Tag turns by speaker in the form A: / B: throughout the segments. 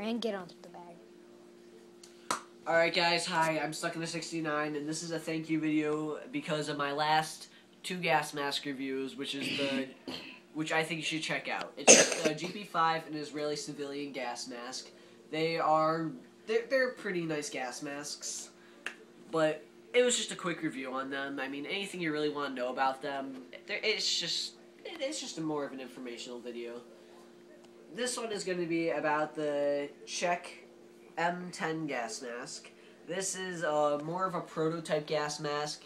A: and get onto the bag.
B: Alright guys, hi, I'm Stuck in a 69, and this is a thank you video because of my last 2 gas mask reviews, which I think you should check out. It's GP5, an Israeli civilian gas mask. They're pretty nice gas masks, but it was just a quick review on them. I mean, anything you really want to know about them, it's just more of an informational video. This one is going to be about the Czech M10 gas mask. This is more of a prototype gas mask.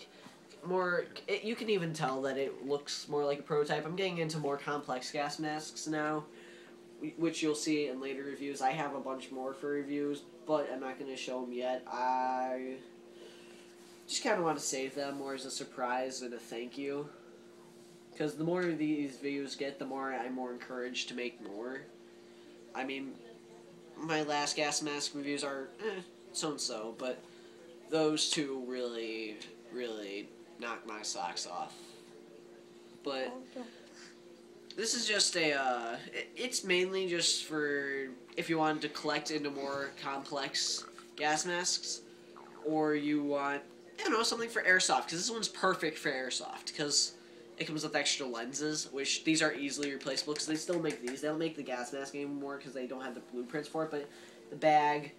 B: You can even tell that it looks more like a prototype. I'm getting into more complex gas masks now, which you'll see in later reviews. I have a bunch more for reviews, but I'm not going to show them yet. I just kind of want to save them more as a surprise and a thank you. Because the more these videos get, the more I'm more encouraged to make more. I mean, my last gas mask reviews are so-and-so, but those two really, really knocked my socks off. But this is just it's mainly just for if you wanted to collect into more complex gas masks, or you want, something for airsoft, because this one's perfect for airsoft, because it comes with extra lenses, which these are easily replaceable, because they still make these. They don't make the gas mask anymore, because they don't have the blueprints for it, but the bag,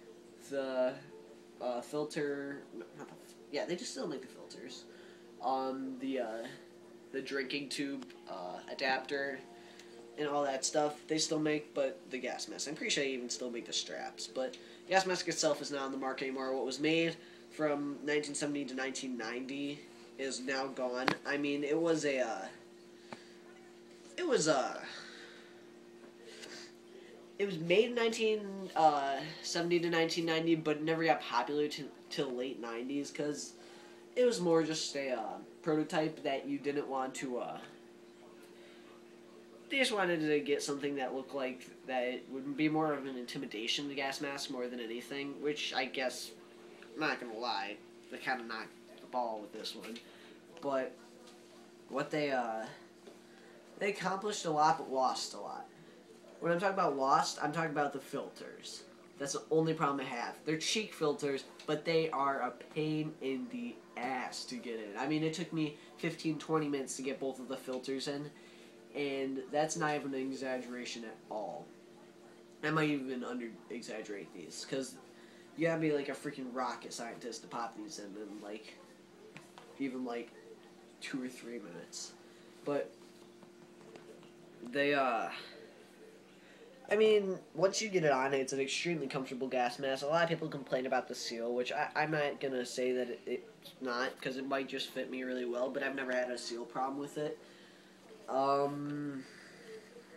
B: the filter, they just still make the filters. The drinking tube adapter and all that stuff, they still make, but the gas mask, I'm pretty sure they even still make the straps, but the gas mask itself is not on the market anymore. What was made from 1970 to 1990 is now gone. I mean, it was made in 1970 to 1990, but never got popular till late 90s, because it was more just a prototype that you didn't want to, they just wanted to get something that looked like that it would be more of an intimidation to gas mask more than anything, which I guess, I'm not gonna lie, they kind of knocked the ball with this one. But what they accomplished a lot, but lost a lot. When I'm talking about lost, I'm talking about the filters. That's the only problem I have. They're cheap filters, but they are a pain in the ass to get in. I mean, it took me 15-20 minutes to get both of the filters in, and that's not even an exaggeration at all. I might even under-exaggerate these, because you gotta be like a freaking rocket scientist to pop these in even 2 or 3 minutes. But they, I mean, once you get it on, it's an extremely comfortable gas mask. A lot of people complain about the seal, which I'm not going to say that it's not, because it might just fit me really well, but I've never had a seal problem with it.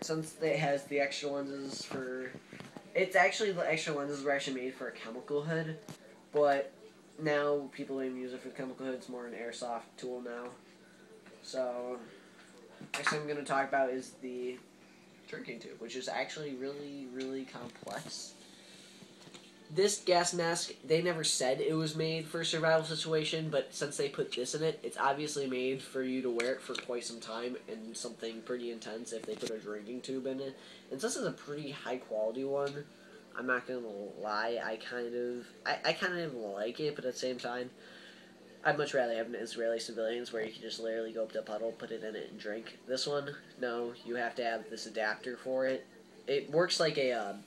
B: Since it has the extra lenses the extra lenses were actually made for a chemical hood, but now people don't even use it for the chemical hood. It's more an airsoft tool now. So, next thing I'm going to talk about is the drinking tube, which is actually really, really complex. This gas mask, they never said it was made for a survival situation, but since they put this in it, it's obviously made for you to wear it for quite some time and something pretty intense if they put a drinking tube in it. And since it's a pretty high quality one, I'm not gonna lie, I kind of like it, but at the same time, I'd much rather have an Israeli civilians where you can just literally go up to a puddle, put it in it, and drink. This one, no, you have to have this adapter for it. It works like a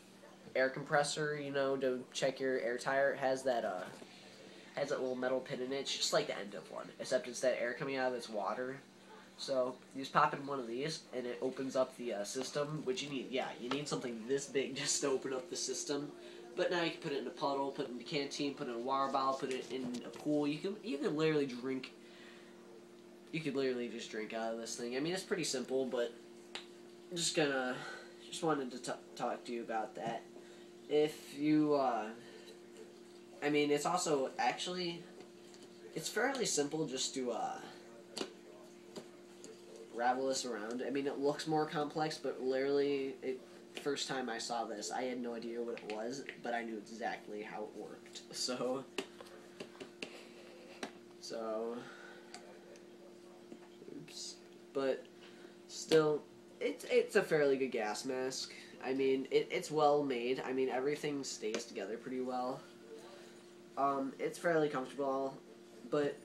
B: air compressor, to check your air tire. It has that little metal pin in it. It's just like the end of one, except it's that air coming out of its water. So you just pop in one of these, and it opens up the system, which you need something this big just to open up the system. But now you can put it in a puddle, put it in a canteen, put it in a water bottle, put it in a pool. You can literally drink. You could literally just drink out of this thing. I mean, it's pretty simple, but just wanted to talk to you about that. If you, I mean, it's also it's fairly simple just to ravel this around. I mean, it looks more complex, but literally, first time I saw this, I had no idea what it was, but I knew exactly how it worked. So, oops. But still, it's a fairly good gas mask. I mean, it's well made. I mean, everything stays together pretty well. It's fairly comfortable, but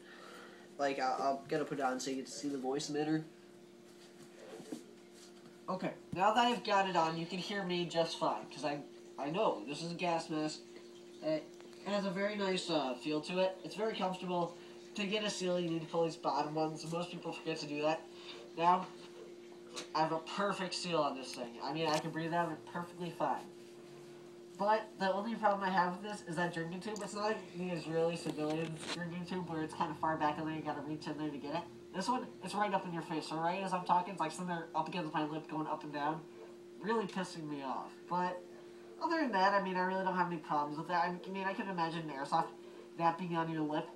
B: like I'll gonna put it on so you get to see the voice emitter. Okay, now that I've got it on, you can hear me just fine because I know this is a gas mask. It has a very nice feel to it. It's very comfortable. To get a seal, you need to pull these bottom ones. Most people forget to do that. Now, I have a perfect seal on this thing. I mean, I can breathe out of it perfectly fine. But the only problem I have with this is that drinking tube. It's not like the Israeli civilian drinking tube where it's kind of far back and then you gotta reach in there to get it. This one, it's right up in your face. So right as I'm talking, it's like sitting there up against my lip going up and down. Really pissing me off. But other than that, I mean, I really don't have any problems with that. I mean, I can imagine an airsoft, that being on your lip,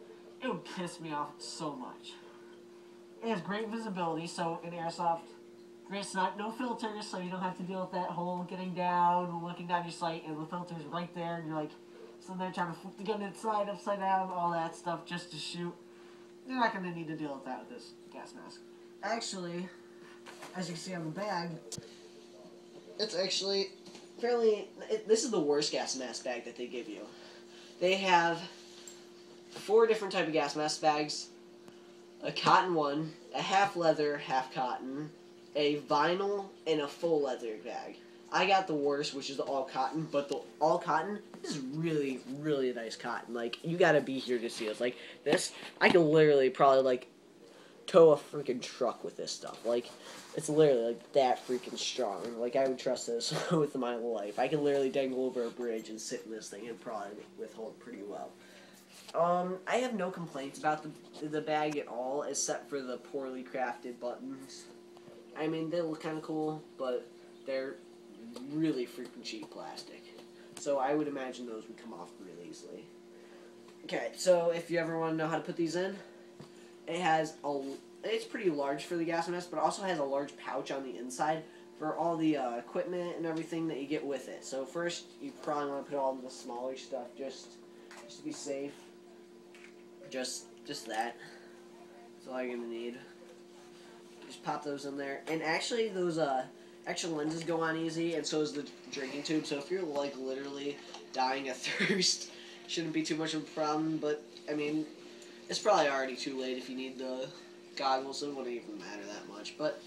B: it would piss me off so much. It has great visibility, so in airsoft, it's not no filters, so you don't have to deal with that whole getting down, looking down your sight, and the filter's right there, and you're like sitting there trying to flip the gun inside, upside down, all that stuff just to shoot. You're not going to need to deal with that with this gas mask. Actually, as you can see on the bag, it's actually fairly... this is the worst gas mask bag that they give you. They have 4 different type of gas mask bags. A cotton one, a half leather, half cotton, a vinyl, and a full leather bag. I got the worst, which is the all cotton, but the all cotton is really, really nice cotton. Like, you gotta be here to see it. Like, this, I can literally probably, like, tow a freaking truck with this stuff. Like, it's literally, like, that freaking strong. Like, I would trust this with my life. I can literally dangle over a bridge and sit in this thing and probably withhold pretty well. I have no complaints about the bag at all, except for the poorly crafted buttons. I mean, they look kind of cool, but they're really freaking cheap plastic. So I would imagine those would come off really easily. Okay, so if you ever want to know how to put these in, it's pretty large for the gas mask, but it also has a large pouch on the inside for all the equipment and everything that you get with it. So first, you probably want to put all the smaller stuff just to be safe. Just that. That's all you're gonna need. Just pop those in there. And actually, those extra lenses go on easy, and so is the drinking tube. So if you're like literally dying of thirst, shouldn't be too much of a problem. But I mean, it's probably already too late if you need the goggles. So it wouldn't even matter that much. But